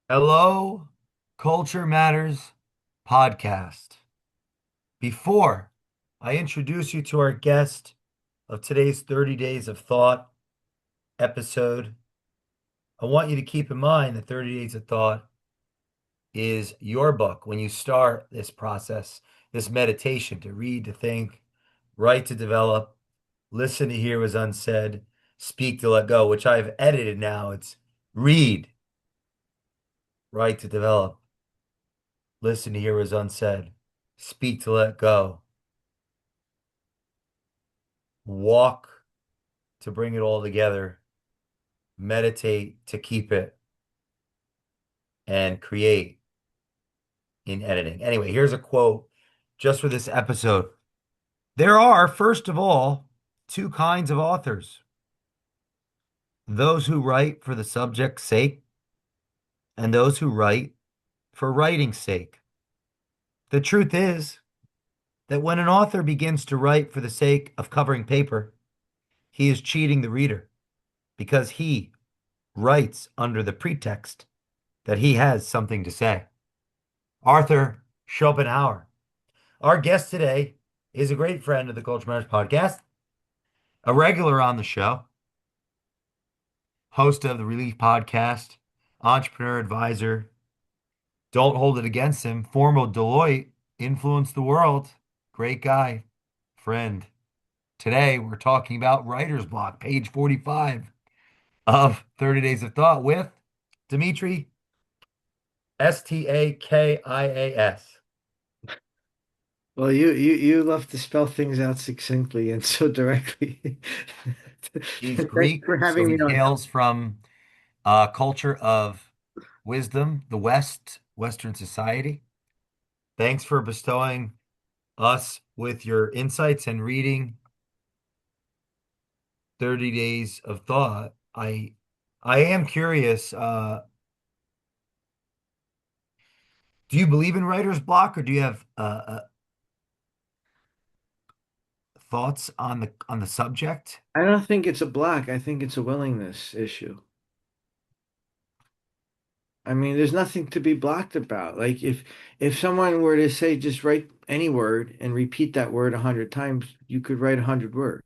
Hello, Culture Matters podcast. Before I introduce you to our guest of today's 30 Days of Thought episode, I want you to keep in mind that 30 Days of Thought is your book when you start this process, this meditation to read, to think, write to develop, listen to hear was unsaid, speak to let go, which I've edited now. It's read, write to develop, listen to hear was unsaid, speak to let go, walk to bring it all together, meditate to keep it, and create in editing. Anyway, here's a quote just for this episode. There are, first of all, two kinds of authors: those who write for the subject's sake and those who write for writing's sake. The truth is that when an author begins to write for the sake of covering paper, he is cheating the reader because he writes under the pretext that he has something to say. Arthur Schopenhauer. Our guest today is a great friend of the Culture Matters podcast, a regular on the show, host of the Relief podcast, entrepreneur advisor. Don't hold it against him. Former Deloitte, influenced the world. Great guy, friend. Today we're talking about writer's block, page 45 of 30 Days of Thought with Demetri Stakias. Well, you love to spell things out succinctly and so directly. He's Thanks Greek, for so having he me on. hails from a culture of wisdom, the West, Western society. Thanks for bestowing us with your insights and reading 30 Days of Thought. I am curious, do you believe in writer's block or do you have thoughts on the subject? I don't think it's a block. I think it's a willingness issue. I mean, there's nothing to be blocked about. Like if someone were to say just write any word and repeat that word 100 times, you could write 100 words.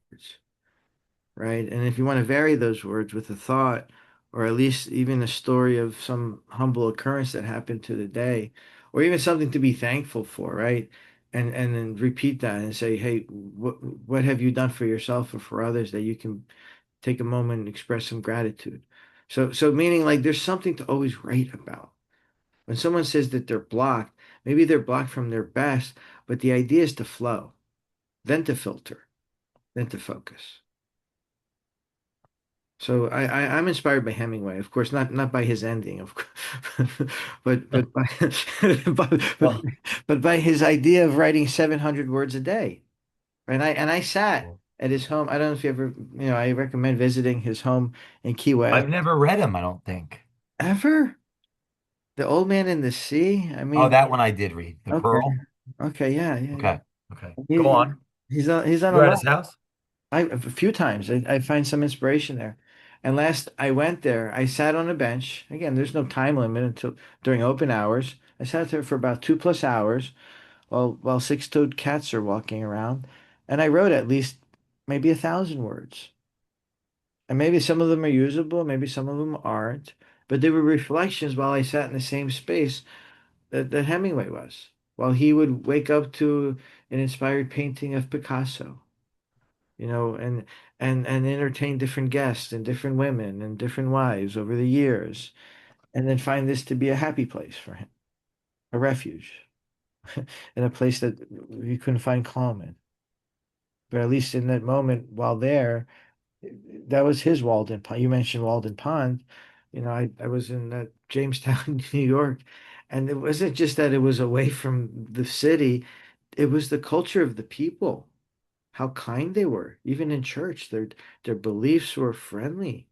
Right? And if you want to vary those words with a thought, or at least even a story of some humble occurrence that happened to the day, or even something to be thankful for, right? And then repeat that and say, hey, what have you done for yourself or for others that you can take a moment and express some gratitude? So meaning like there's something to always write about. When someone says that they're blocked, maybe they're blocked from their best, but the idea is to flow, then to filter, then to focus. So I'm inspired by Hemingway, of course, not by his ending, of course, but by but, but Well, but by his idea of writing 700 words a day. And I sat at his home. I don't know if you ever, I recommend visiting his home in Key I've West. never read him, I don't think. Ever? The Old Man in the Sea? I Oh, mean, that one I did read. The okay. Pearl. Okay, yeah, yeah, yeah. Okay. Okay. Go He, on. he's on You a were at lot. his house? A few times I find some inspiration there. And last I went there, I sat on a bench. Again, there's no time limit until during open hours. I sat there for about 2+ hours while six-toed cats are walking around, and I wrote at least maybe 1,000 words. And maybe some of them are usable, maybe some of them aren't. But they were reflections while I sat in the same space that Hemingway was. While he would wake up to an inspired painting of Picasso, and entertain different guests and different women and different wives over the years, and then find this to be a happy place for him, a refuge, and a place that he couldn't find calm in. But at least in that moment while there, that was his Walden Pond. You mentioned Walden Pond. I was in Jamestown, New York, and it wasn't just that it was away from the city, it was the culture of the people, how kind they were, even in church. Their beliefs were friendly.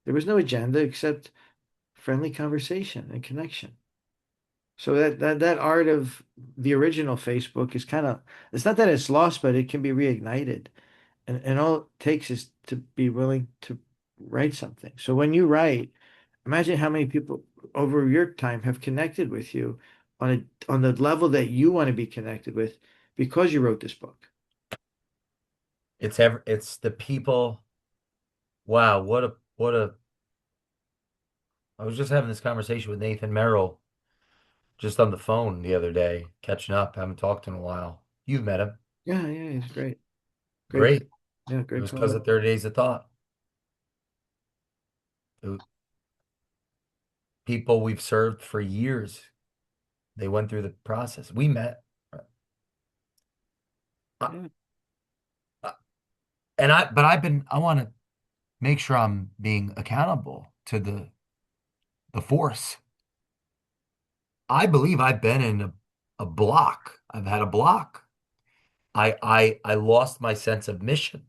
There was no agenda except friendly conversation and connection. So that art of the original Facebook is kind of, it's not that it's lost, but it can be reignited. And all it takes is to be willing to write something. So when you write, Imagine how many people over your time have connected with you on the level that you want to be connected with because you wrote this book. It's the people. Wow, I was just having this conversation with Nathan Merrill just on the phone the other day, catching up. Haven't talked in a while. You've met him. Yeah, yeah, he's great. Great. Great. Yeah, It great was because fellow. of 30 Days of Thought. It- People we've served for years. They went through the process. We met. Uh, Yeah. uh, but I want to make sure I'm being accountable to the force. I believe I've been in a block. I've had a block. I lost my sense of mission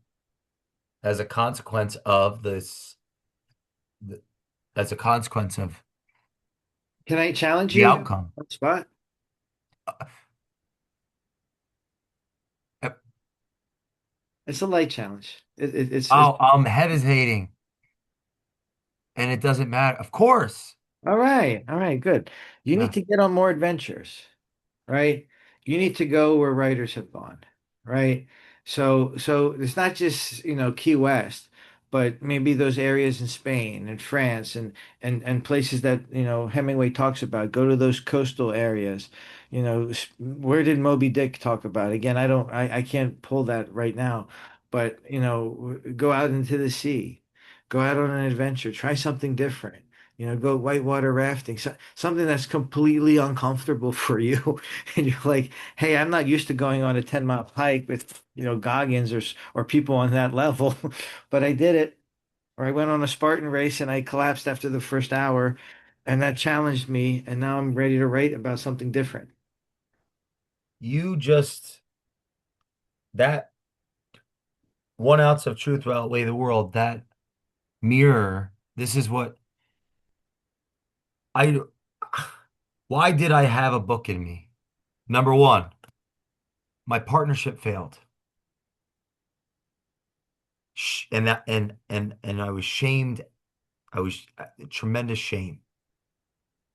as a consequence of th- as a consequence of Can I challenge the you outcome. on the spot? Uh, It's a light challenge. It's Oh, I'm hesitating, and it doesn't matter. Of course. all right. All right, good. You need Yeah. to get on more adventures, right? You need to go where writers have gone, right? So it's not just, Key West, but maybe those areas in Spain and France and places that, Hemingway talks about. Go to those coastal areas. Where did Moby Dick talk about? Again, I can't pull that right now, but, go out into the sea, go out on an adventure, try something different. Go whitewater rafting, something that's completely uncomfortable for you. And you're like, hey, I'm not used to going on a 10-mile hike with, Goggins or people on that level, but I did it. Or I went on a Spartan race and I collapsed after the first hour, and that challenged me. And now I'm ready to write about something different. You just that 1 ounce of truth will outweigh the world. That mirror. This is what I. Why did I have a book in me? Number one, my partnership failed. And that and I was shamed. I was tremendous shame.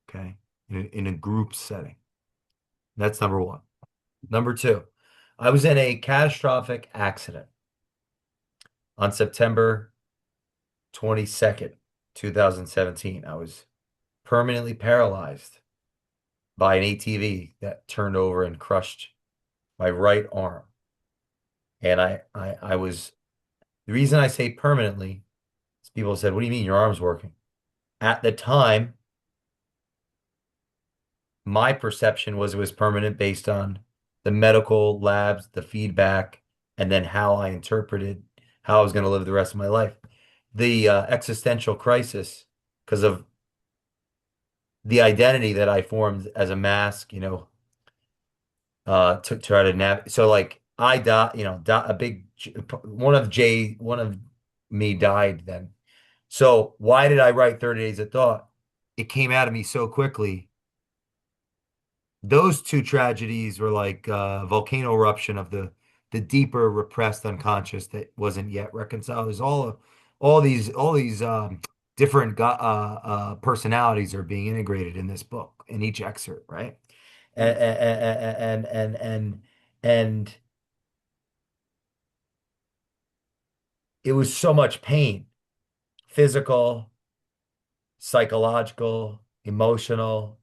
Okay, in a group setting. That's number one. Number two, I was in a catastrophic accident on September 22nd, 2017. I was permanently paralyzed by an ATV that turned over and crushed my right arm. And I was, the reason I say permanently is people said, "What do you mean your arm's working?" At the time, my perception was it was permanent based on the medical labs, the feedback, and then how I interpreted how I was going to live the rest of my life. The existential crisis because of the identity that I formed as a mask, to try to navigate. So like I died, a big one of me died then. So why did I write 30 Days of Thought? It came out of me so quickly. Those two tragedies were like volcano eruption of the deeper repressed unconscious that wasn't yet reconciled. There's all these different personalities are being integrated in this book in each excerpt, right? Yeah. And it was so much pain, physical, psychological, emotional,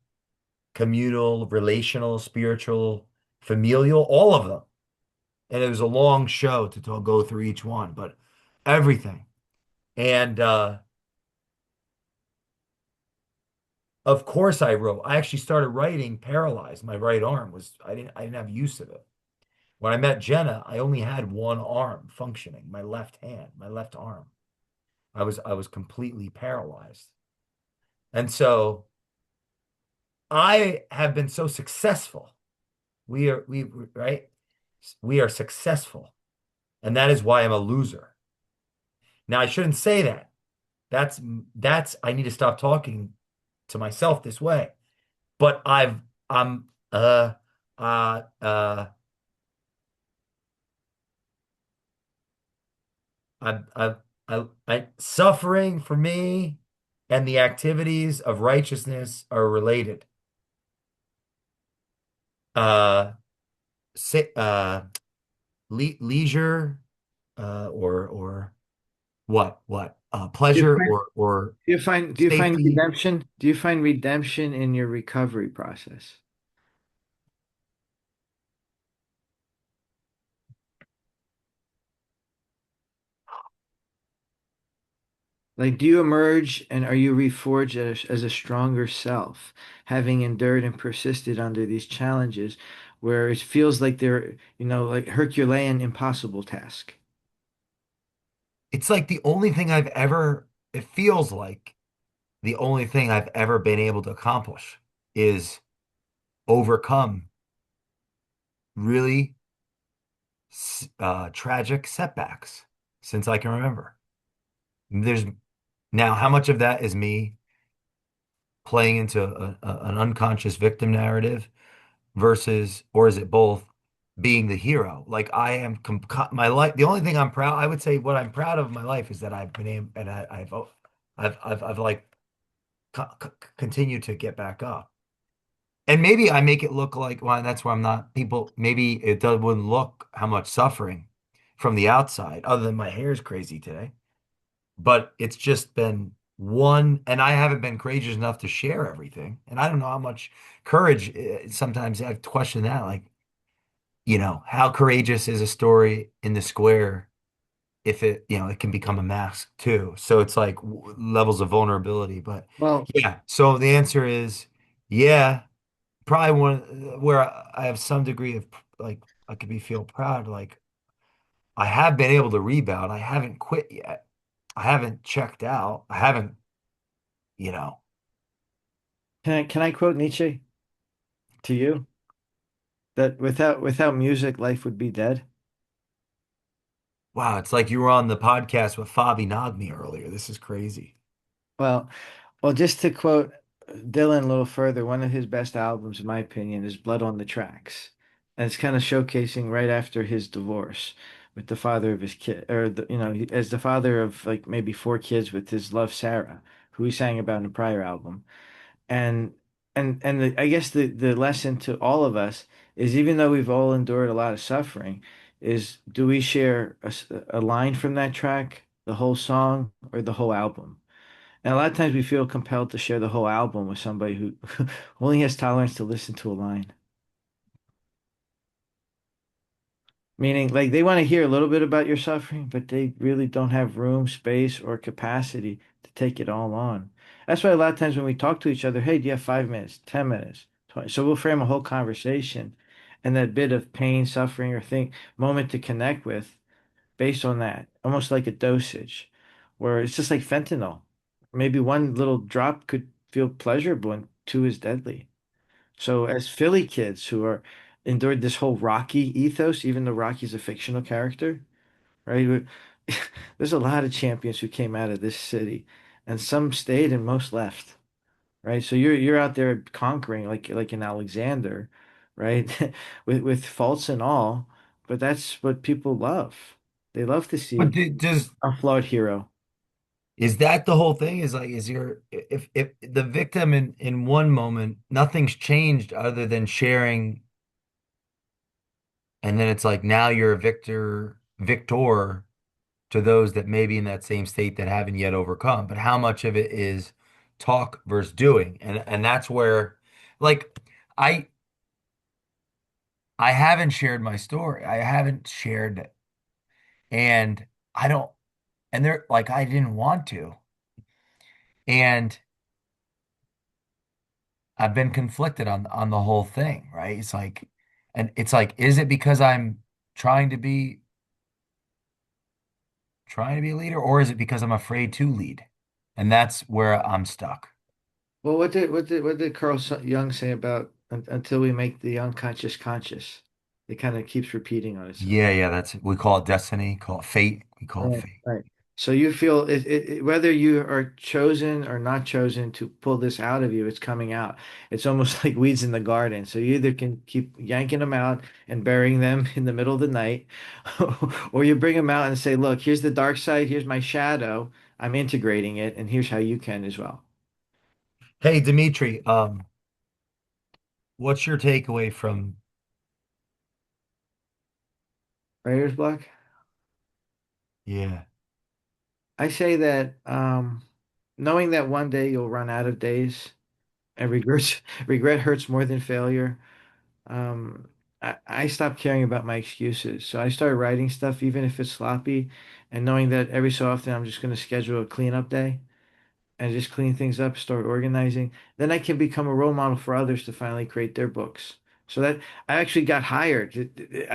communal, relational, spiritual, familial, all of them. And it was a long show to go through each one, but everything. And of course I wrote. I actually started writing paralyzed. My right arm was I didn't have use of it. When I met Jenna, I only had one arm functioning, my left hand, my left arm. I was completely paralyzed. And so I have been so successful. We right? We are successful. And that is why I'm a loser. Now I shouldn't say that. That's that's I need to stop talking to myself this way. But I'm uh uh I suffering for me. and the activities of righteousness are related. Uh, si leisure, or what? Do you Pleasure find, or do you find safety. redemption? Do you find redemption in your recovery process? Like, do you emerge and are you reforged as a stronger self, having endured and persisted under these challenges where it feels like they're, like Herculean impossible task? It's like the only thing it feels like the only thing I've ever been able to accomplish is overcome really tragic setbacks since I can remember. There's now how much of that is me playing into an unconscious victim narrative versus, or is it both, being the hero? Like I am my life. The only thing I would say what I'm proud of in my life is that I've been able, and I've like continued to get back up. And maybe I make it look like, well, that's why I'm not people. Maybe wouldn't look how much suffering from the outside, other than my hair is crazy today. But it's just been one, and I haven't been courageous enough to share everything. And I don't know how much courage. Sometimes I question that, like, how courageous is a story in the square if it can become a mask too. So it's like levels of vulnerability. But Well, yeah, so the answer is yeah. Probably one where I have some degree of like I could be feel proud. Like I have been able to rebound. I haven't quit yet. I haven't checked out. I haven't, you know, can I quote Nietzsche to you that without music, life would be dead? wow, it's like you were on the podcast with Fabi Nagmi earlier. This is crazy. Well, well, just to quote Dylan a little further, one of his best albums, in my opinion, is Blood on the Tracks. And it's kind of showcasing right after his divorce with the father of his kid, or as the father of like maybe four kids with his love Sarah, who he sang about in a prior album. And I guess the lesson to all of us is even though we've all endured a lot of suffering, is do we share a line from that track, the whole song, or the whole album? And a lot of times we feel compelled to share the whole album with somebody who only has tolerance to listen to a line. Meaning, like they want to hear a little bit about your suffering, but they really don't have room, space, or capacity to take it all on. That's why a lot of times when we talk to each other, hey, do you have 5 minutes, 10 minutes, 20? So we'll frame a whole conversation and that bit of pain, suffering, or thing moment to connect with based on that, almost like a dosage, where it's just like fentanyl. Maybe one little drop could feel pleasurable and two is deadly. So as Philly kids who are endured this whole Rocky ethos, even though Rocky's a fictional character, right? There's a lot of champions who came out of this city, and some stayed and most left, right? So you're out there conquering like an Alexander, right? With faults and all, but that's what people love. They love to But see does a flawed hero. is that the whole thing? Is like is your if the victim in one moment nothing's changed other than sharing, and then it's like now you're a victor to those that may be in that same state that haven't yet overcome. But how much of it is talk versus doing? And that's where, like, I I haven't shared my story. I haven't shared it. And I don't, and they're like, I didn't want to. And I've been conflicted on the whole thing, right? It's like, and it's like, is it because I'm trying to be trying to be a leader, or is it because I'm afraid to lead? And that's where I'm stuck. Well, what did Carl Jung say about until we make the unconscious conscious? It kind of keeps repeating on itself. Yeah, yeah, that's we call it destiny, call it fate, we call it Right, fate. right. So you feel whether you are chosen or not chosen to pull this out of you, it's coming out. It's almost like weeds in the garden. So you either can keep yanking them out and burying them in the middle of the night, or you bring them out and say, "Look, here's the dark side. Here's my shadow. I'm integrating it, and here's how you can as well. Hey, Dimitri, what's your takeaway from, Writer's block. yeah, I say that knowing that one day you'll run out of days and regret hurts more than failure. Um, I stopped caring about my excuses. So I started writing stuff, even if it's sloppy, and knowing that every so often I'm just going to schedule a cleanup day and just clean things up, start organizing. Then I can become a role model for others to finally create their books. So that I actually got hired. I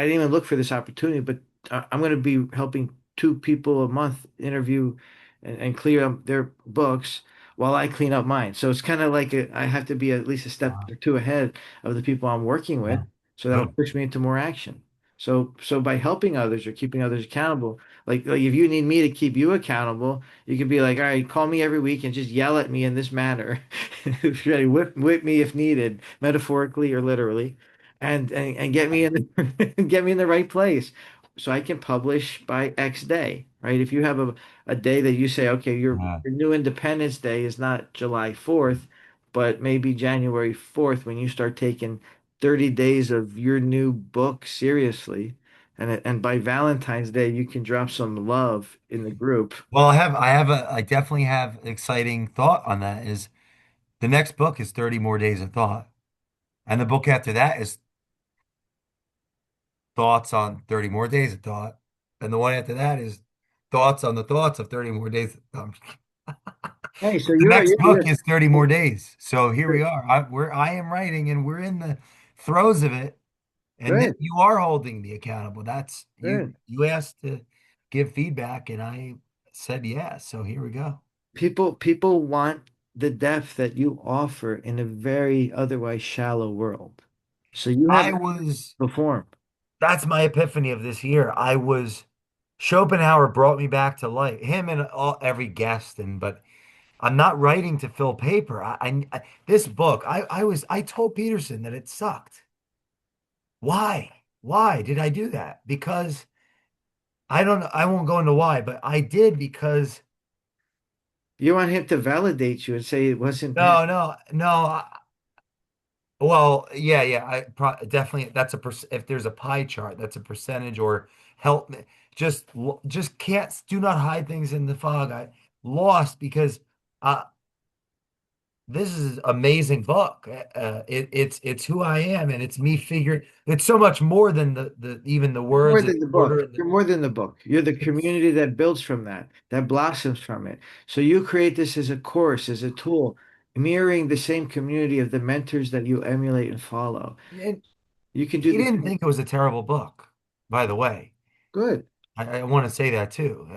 didn't even look for this opportunity, but I'm going to be helping two people a month interview and clear up their books while I clean up mine. So it's kind of like I have to be at least a step uh, or two ahead of the people I'm working with. yeah, So that'll good. push me into more action. So by helping others or keeping others accountable, like if you need me to keep you accountable, you could be like, all right, call me every week and just yell at me in this manner. If you're ready, whip me if needed, metaphorically or literally, and get me in the, get me in the right place so I can publish by X day, right? If you have a day that you say, okay, Yeah. your new Independence Day is not July 4th, but maybe January 4th when you start taking 30 days of your new book seriously. And by Valentine's Day, you can drop some love in the group. Well, I definitely have exciting thought on that is the next book is 30 More Days of Thought. And the book after that is Thoughts on 30 More Days of Thought. And the one after that is Thoughts on the Thoughts of 30 More Days. Hey, so The you're next you're, book you're is 30 More Days. So here we good. are. I am writing and we're in the throes of it. And Good. you are holding me accountable. That's Good. you asked to give feedback and I said yes. So here we go. People want the depth that you offer in a very otherwise shallow world. So you have I to was perform. That's my epiphany of this year. I was Schopenhauer brought me back to life. Him and every guest, and but I'm not writing to fill paper. This book, I told Peterson that it sucked. Why? Why did I do that? Because I don't know. I won't go into why, but I did because You want him to validate you and say it wasn't bad. no. Well, yeah. Definitely that's if there's a pie chart, that's a percentage or help me. Just can't do not hide things in the fog. I lost because uh this is an amazing book. It's who I am and it's me figuring it's so much more than the even the You're more words and than the the order book. and You're more than the book. You're the it's community that builds from that, that blossoms from it. So you create this as a course, as a tool, mirroring the same community of the mentors that you emulate and follow. and You can do he the didn't same. think it was a terrible book, by the way. Good. I want to say that too.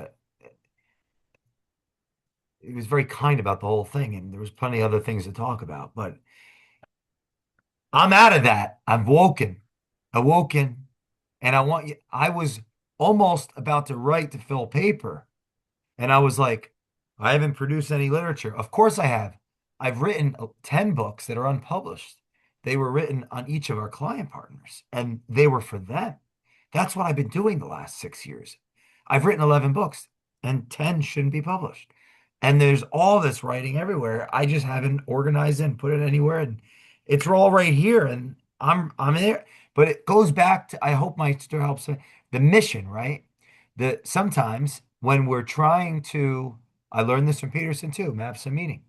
He was very kind about the whole thing, and there was plenty of other things to talk about. But I'm out of that. I've awoken, and I want you. I was almost about to write to fill paper, and I was like, I haven't produced any literature. Of course I have. I've written 10 books that are unpublished. They were written on each of our client partners, and they were for them. That's what I've been doing the last 6 years. I've written 11 books, and 10 shouldn't be published. And there's all this writing everywhere. I just haven't organized it and put it anywhere. And it's all right here. And I'm there. But it goes back to, I hope my story helps the mission, right? That sometimes when we're trying to, I learned this from Peterson too, map some meaning,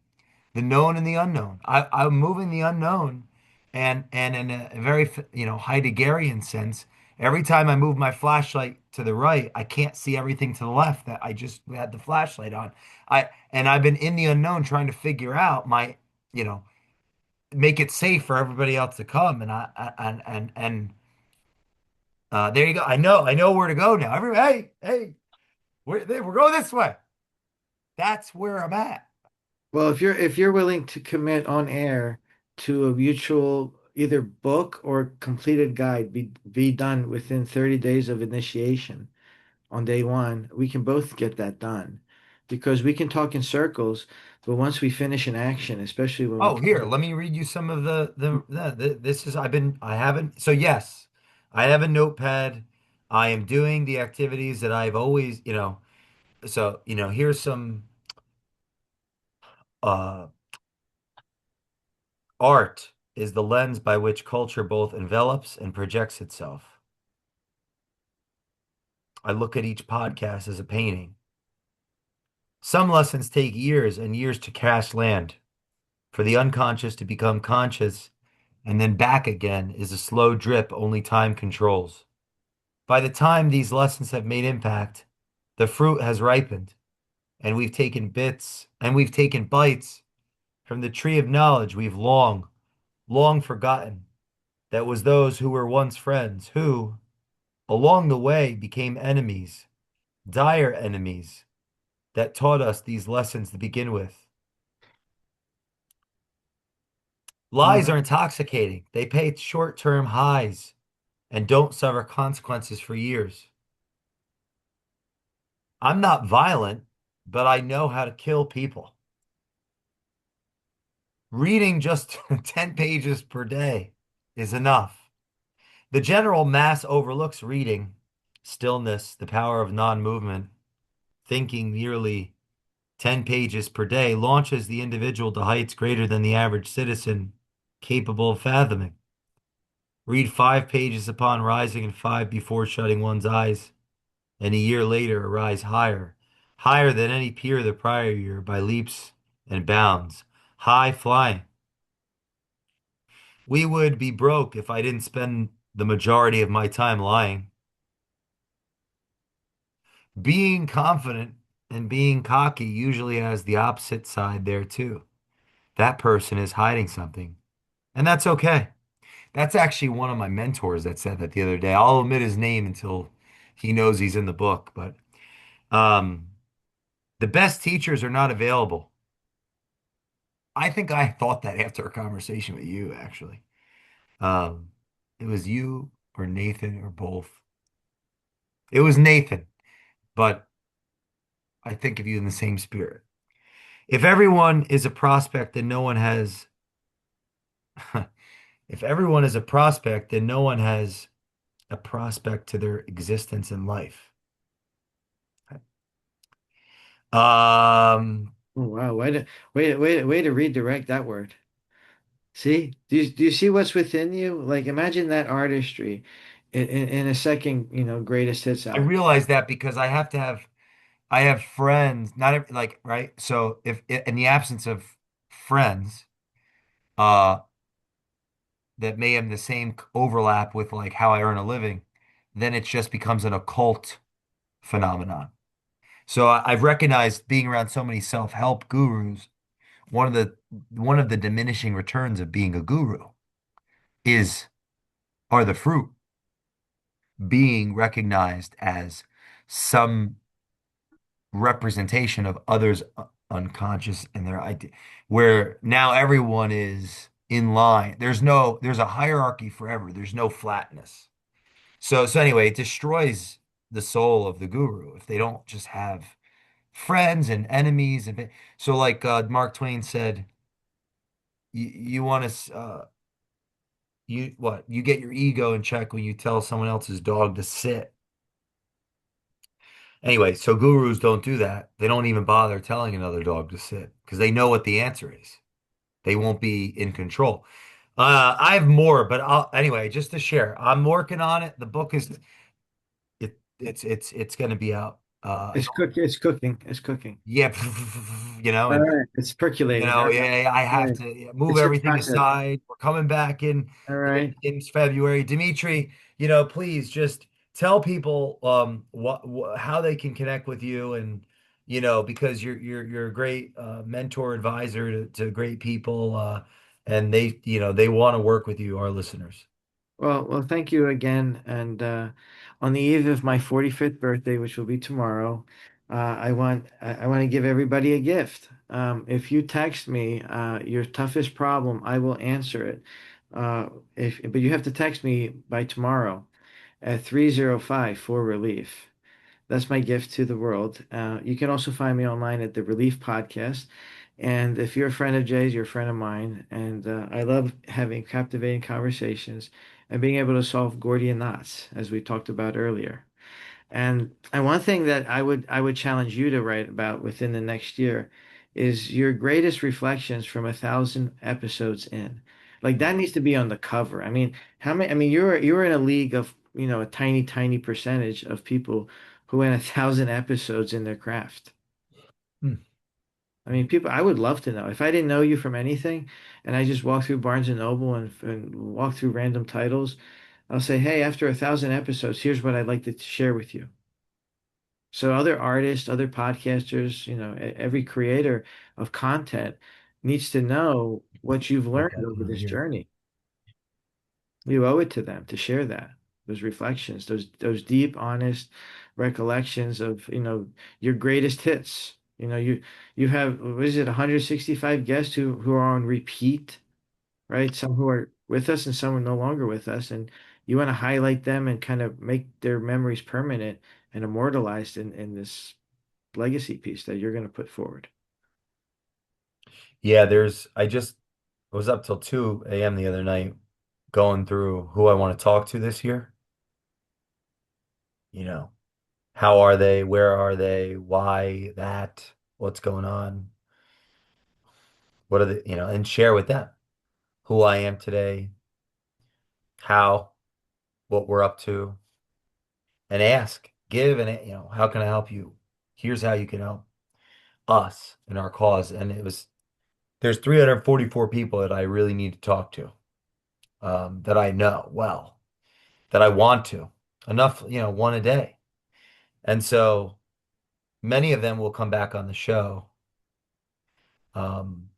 the known and the unknown. I'm moving the unknown, and in a very Heideggerian sense, every time I move my flashlight to the right, I can't see everything to the left that I just had the flashlight on. I've been in the unknown trying to figure out you know, make it safe for everybody else to come, and there you go. I know where to go now. Hey, we're going this way. That's where I'm at. Well, if you're willing to commit on air to a mutual either book or completed guide be done within 30 days of initiation on day one, we can both get that done. Because we can talk in circles, but once we finish an action, especially when we're Oh, here, let me read you some of this is I haven't so yes, I have a notepad. I am doing the activities that I've always, here's some. uh, art is the lens by which culture both envelops and projects itself. I look at each podcast as a painting. Some lessons take years and years to cast land. For the unconscious to become conscious and then back again is a slow drip only time controls. By the time these lessons have made impact, the fruit has ripened, and we've taken bites from the tree of knowledge we've long forgotten. That was those who were once friends, who, along the way, became enemies, dire enemies, that taught us these lessons to begin with. All Lies right. are intoxicating. They pay short-term highs and don't suffer consequences for years. I'm not violent, but I know how to kill people. Reading just 10 pages per day is enough. The general mass overlooks reading, stillness, the power of non-movement. Thinking nearly 10 pages per day launches the individual to heights greater than the average citizen capable of fathoming. Read 5 pages upon rising and five before shutting one's eyes, and a year later arise higher, higher than any peer the prior year by leaps and bounds, high flying. We would be broke if I didn't spend the majority of my time lying. Being confident and being cocky usually has the opposite side there too. That person is hiding something, and that's okay. That's actually one of my mentors that said that the other day. I'll omit his name until he knows he's in the book, but um, the best teachers are not available. I think I thought that after a conversation with you, actually. Um, it was you or Nathan or both. It was Nathan, but I think of you in the same spirit. If everyone is a prospect, then no one has, if everyone is a prospect, then no one has a prospect to their existence in life. Um, Oh, wow. Way to redirect that word. See? Do you see what's within you? Like imagine that artistry in a second, greatest hits I album. realize that because I have friends, not every, like, right? So if in the absence of friends, uh, that may have the same overlap with like how I earn a living, then it just becomes an occult phenomenon. So I've recognized being around so many self-help gurus, one of the one of the diminishing returns of being a guru is are the fruit being recognized as some representation of others' unconscious and their idea, where now everyone is in line. There's a hierarchy forever. There's no flatness. So anyway, it destroys the soul of the guru if they don't just have friends and enemies so like Mark Twain said, you want to you get your ego in check when you tell someone else's dog to sit. Anyway, so gurus don't do that. They don't even bother telling another dog to sit because they know what the answer is. They won't be in control. I have more, but anyway, just to share, I'm working on it. The book is it's going to be out. It's cooking. It's cooking. Yeah, All and right. It's percolating. All right. yeah, I All have right. to move It's in everything process. aside. We're coming back All right. in February. Dimitri, please just tell people how they can connect with you and because you're a great mentor advisor to great people and they want to work with you, our listeners. Well, thank you again. And on the eve of my 45th birthday, which will be tomorrow, I want to give everybody a gift. If you text me your toughest problem, I will answer it. But you have to text me by tomorrow at 305 for relief. That's my gift to the world. You can also find me online at the Relief Podcast. And if you're a friend of Jay's, you're a friend of mine. And I love having captivating conversations and being able to solve Gordian knots, as we talked about earlier. And one thing that I would challenge you to write about within the next year is your greatest reflections from 1,000 episodes in. Like that needs to be on the cover. I mean, how many? I mean, you're in a league of, a tiny, tiny percentage of people who had 1,000 episodes in their craft. Hmm. I mean, people, I would love to know. If I didn't know you from anything and I just walked through Barnes and Noble and walked through random titles, I'll say, hey, after 1,000 episodes, here's what I'd like to share with you. So other artists, other podcasters, every creator of content needs to know what you've Put learned that over one over this here. journey. You owe it to them to share that, those reflections, those deep, honest recollections of, your greatest hits. You have, what is it, 165 guests who are on repeat, right? Some who are with us and some are no longer with us, and you want to highlight them and kind of make their memories permanent and immortalized in this legacy piece that you're going to put forward. Yeah, I was up till 2 a.m. the other night going through who I want to talk to this year. You know, how are they? Where are they? Why that? What's going on? What are they, and share with them who I am today, how, what we're up to, and ask, give, and, how can I help you? Here's how you can help us in our cause. And there's 344 people that I really need to talk to, that I know well, that I want to. Enough, one a day. And so many of them will come back on the show. Um,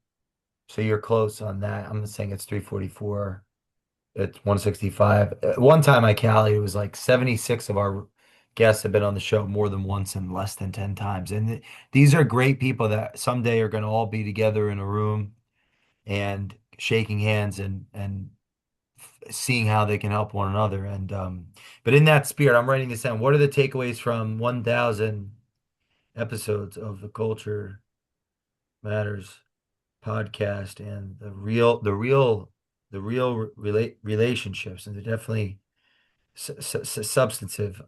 so you're close on that. I'm saying it's 344. It's 165. One time I tallied, it was like 76 of our guests have been on the show more than once and less than 10 times. And these are great people that someday are going to all be together in a room and shaking hands and seeing how they can help one another. And but in that spirit, I'm writing this down. What are the takeaways from 1,000 episodes of the Culture Matters podcast and the real relationships, and they're definitely substantive.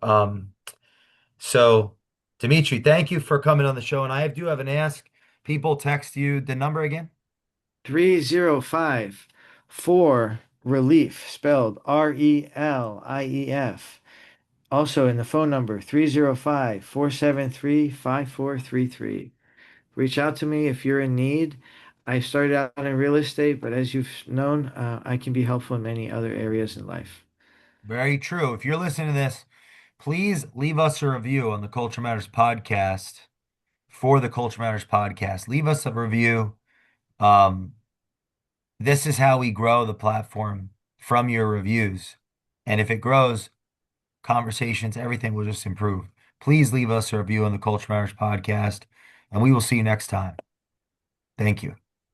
So Demetri, thank you for coming on the show. And I do have an ask. People text you the number again. 305 for relief, spelled RELIEF. Also in the phone number 305-473-5433. Reach out to me if you're in need. I started out in real estate, but as you've known, I can be helpful in many other areas in life. Very true. If you're listening to this, please leave us a review on the Culture Matters podcast for the Culture Matters podcast. Leave us a review. Um, this is how we grow the platform from your reviews. And if it grows, conversations, everything will just improve. Please leave us a review on the Culture Matters podcast, and we will see you next time. Thank you.